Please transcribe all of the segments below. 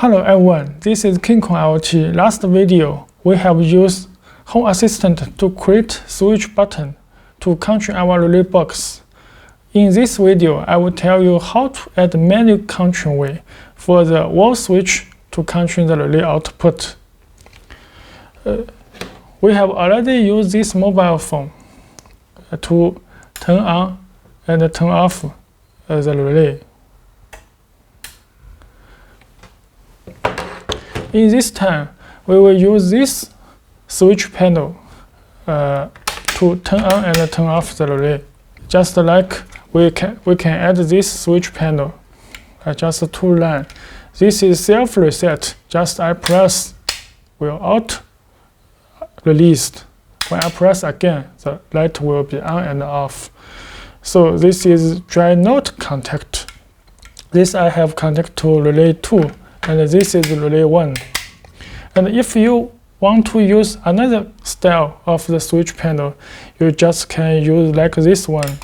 Hello everyone, this is KingKong IoT. Last video, we have used Home Assistant to create switch button to control our relay box. In this video, I will tell you how to add manual control way for the wall switch to control the relay output. We have already used this mobile phone to turn on and turn off the relay. In this time, we will use this switch panel to turn on and turn off the relay. Just like we can add this switch panel, just two lines. This is self-reset. Just I press will out released. When I press again, the light will be on and off. So this is dry node contact. This I have contact to relay 2. And this is relay 1. And if you want to use another style of the switch panel, you just can use like this one.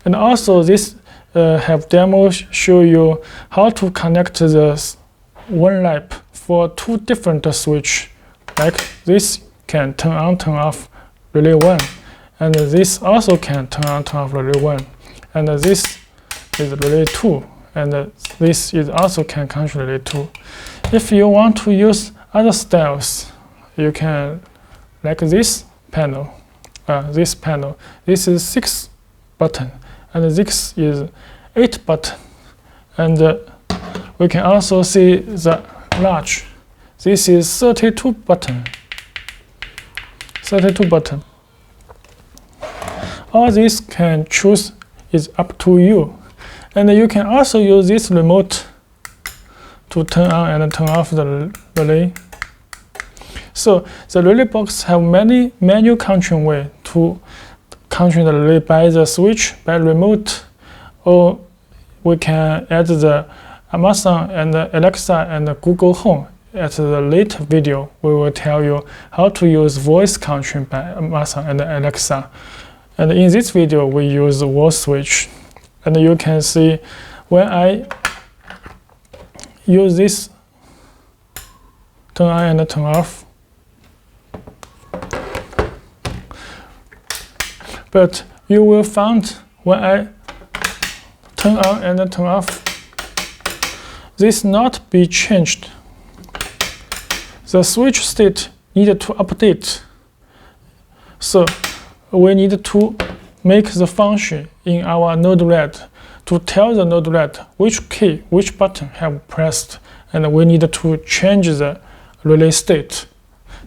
And also this have demo show you how to connect the one lamp for two different switch. Like this can turn on, turn off relay 1. And this also can turn on, turn off relay 1. And this is relay 2. And this is also can control relay 2. If you want to use other styles, you can like this panel. This is 6 button, and this is 8 button. And we can also see the large. This is 32 button. 32 button. All this can choose is up to you. And you can also use this remote to turn on and turn off the relay. So the relay box have many manual control way to control the relay by the switch, by remote, or we can add the Amazon and Alexa and Google Home. At the later video, we will tell you how to use voice control by Amazon and Alexa. And in this video, we use the wall switch. And you can see when I use this turn on and turn off. But you will find when I turn on and turn off, this not be changed. The switch state needed to update. So we need to make the function in our Node-RED to tell the Node-RED which key, which button have pressed, and we need to change the relay state.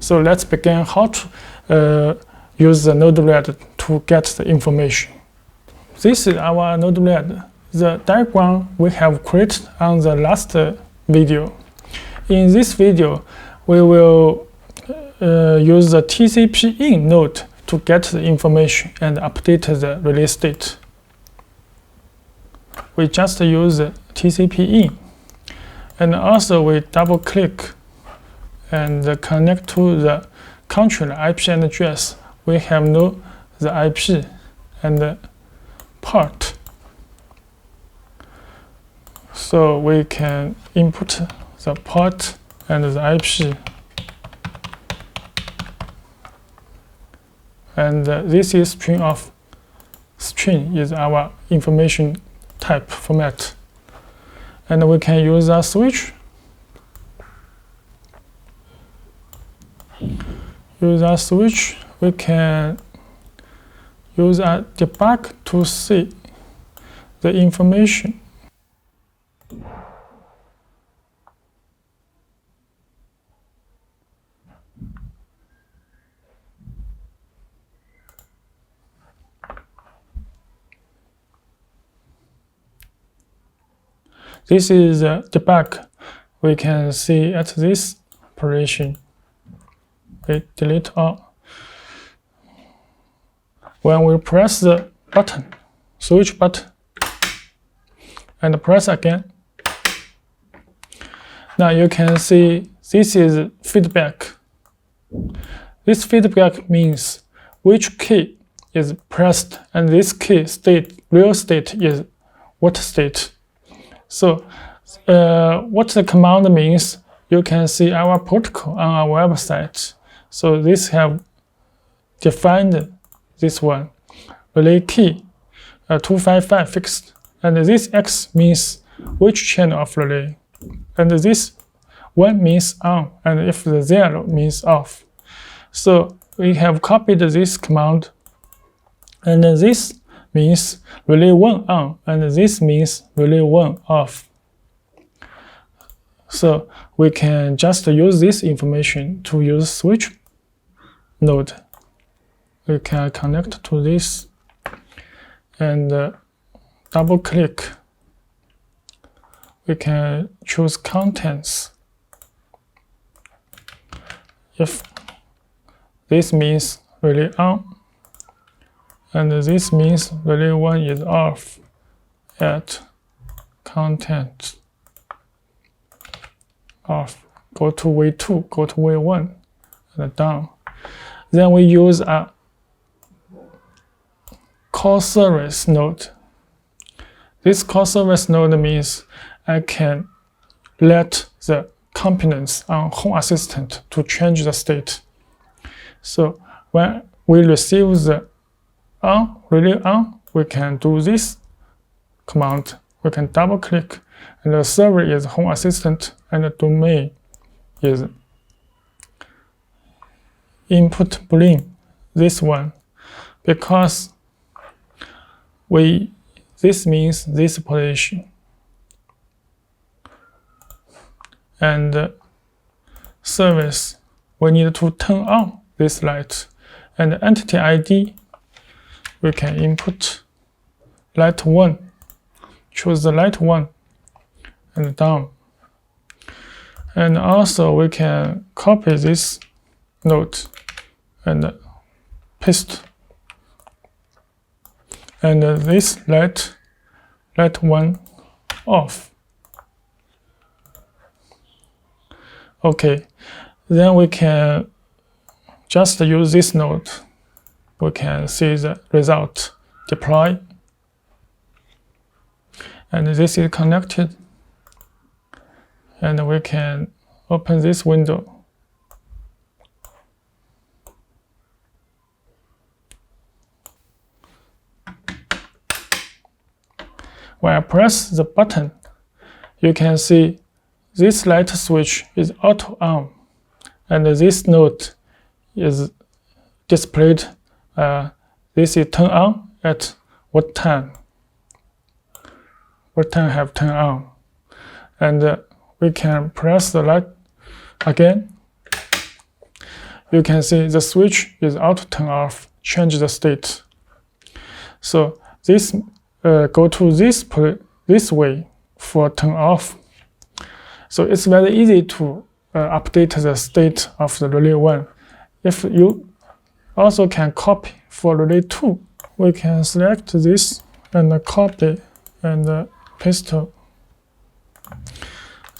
So let's begin how to use the Node-RED to get the information. This is our Node-RED, the diagram we have created on the last video. In this video, we will use the TCP-in node to get the information and update the relay state. We just use the TCP-in. And also we double click and connect to the controller IP and address. We have no the IP and the port. So we can input the port and the IP. And this is string of string is our information type format. And we can use a switch. Use a switch. We can use a debug to see the information. This is the debug. We can see at this operation. We delete all. When we press the button, switch button, and press again, now you can see this is feedback. This feedback means which key is pressed, and this key state, real state is what state. So what the command means, you can see our protocol on our website. So this have defined this one, relay key 255 fixed, and this X means which channel of relay, and this 1 means on, and if the 0 means off. So we have copied this command, and this means relay 1 on, and this means relay 1 off. So we can just use this information to use switch node. We can connect to this and double click. We can choose contents. If this means relay on, and this means relay 1 is off, at content off, go to V2, go to V1, and down. Then we use a call service node. This call service node means I can let the components on Home Assistant to change the state. So when we receive the on, relay on, we can do this command. We can double click, and the server is Home Assistant, and the domain is input boolean, this one, because this means this position. And service, we need to turn on this light, and entity ID, we can input light 1, choose the light 1, and down. And also we can copy this node and paste, and this light 1 off. Okay, then we can just use this node. We can see the result, deploy, and this is connected, and we can open this window. When I press the button, you can see this light switch is auto on, and this node is displayed. This is turn on at what time? What time have turned on? And we can press the light again. You can see the switch is auto turn off, change the state. So this go to this way for turn off. So it's very easy to update the state of the relay 1. If you also can copy for relay 2, we can select this and copy and paste.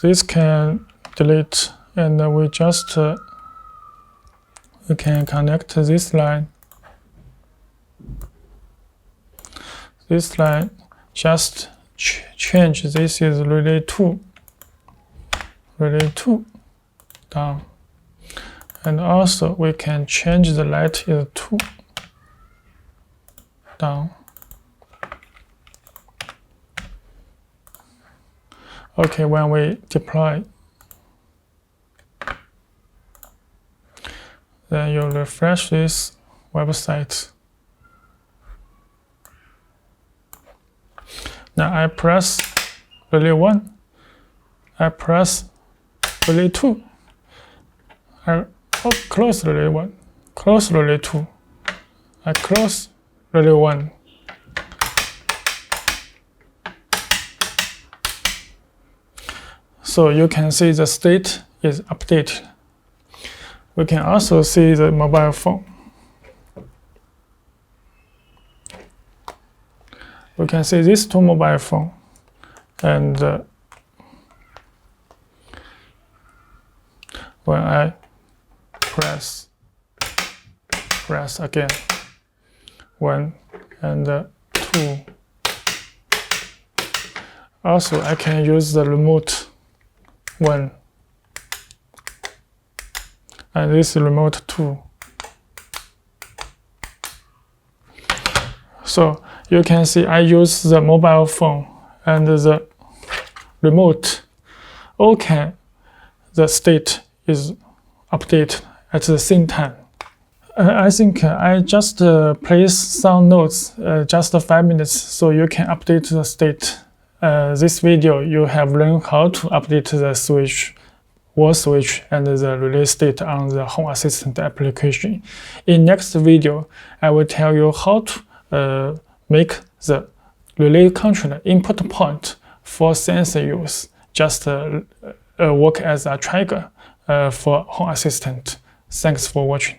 This can delete, and we just we can connect this line. This line just change. This is relay 2. Relay 2 down, and also we can change the light is 2 down. Okay, when we deploy, then you refresh this website. Now I press relay 1, I press relay 2, I close relay 1, close relay 2, I close relay 1. So you can see the state is updated. We can also see the mobile phone. We can see these two mobile phones, and when I press again, 1 and 2. Also, I can use the remote one and this remote 2. So you can see I use the mobile phone and the remote. Okay, the state is updated at the same time. I think I just place some notes, just 5 minutes, so you can update the state. This video you have learned how to update the switch, wall switch, and the relay state on the Home Assistant application. In next video, I will tell you how to make the relay controller input point for sensor use, just work as a trigger for Home Assistant. Thanks for watching.